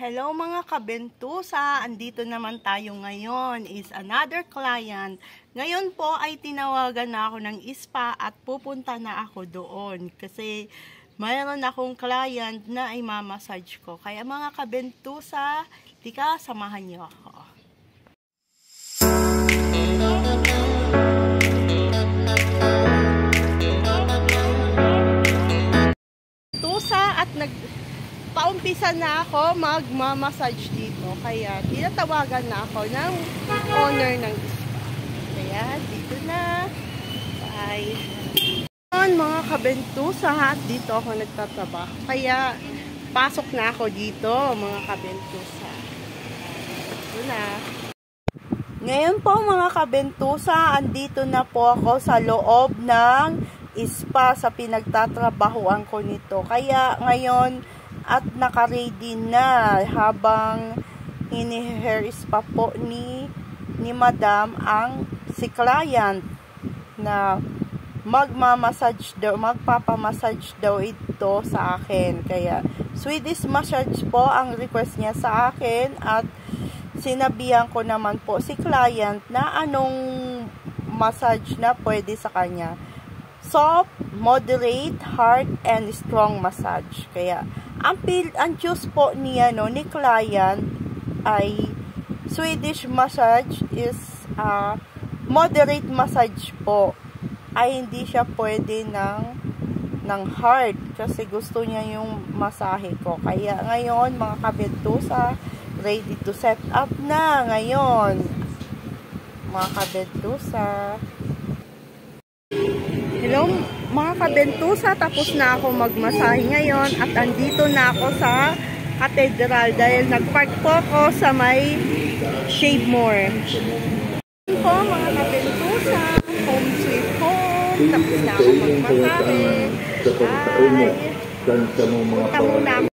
Hello mga kabentusa, andito naman tayo ngayon is another client. Ngayon po ay tinawagan na ako ng spa at pupunta na ako doon kasi mayroon akong client na ay mamassage ko. Kaya mga kabentusa, tika samahan niyo ako. At paumpisa na ako magmamassage dito. Kaya tinatawagan na ako ng owner ng spa. Kaya dito na. Bye. Mga kabentusa, at dito ako nagtatrabaho. Kaya pasok na ako dito mga kabentusa. Dito na. Ngayon po mga kabentusa, andito na po ako sa loob ng spa sa pinagtatrabahuan ko nito. Kaya ngayon at naka-ready na habang hini-hair spa po ni madam ang si client na magmamassage daw, magpapamassage daw ito sa akin. Kaya Swedish massage po ang request niya sa akin at sinabihan ko naman po si client na anong massage na pwede sa kanya. Soft, moderate, hard, and strong massage. Kaya, ang choose po niya, ni client ay Swedish massage is moderate massage po. Ay hindi siya pwede ng hard kasi gusto niya yung masahe ko. Kaya ngayon, mga kabentusa, ready to set up na ngayon. Mga kabentusa. Hello mga kabentusa, tapos na ako magmasahe ngayon at andito na ako sa katedral dahil nagpark po ako sa may Shave More. Po mga kabentusa, home sweet home, tapos na ako magmasahe. Punta muna ako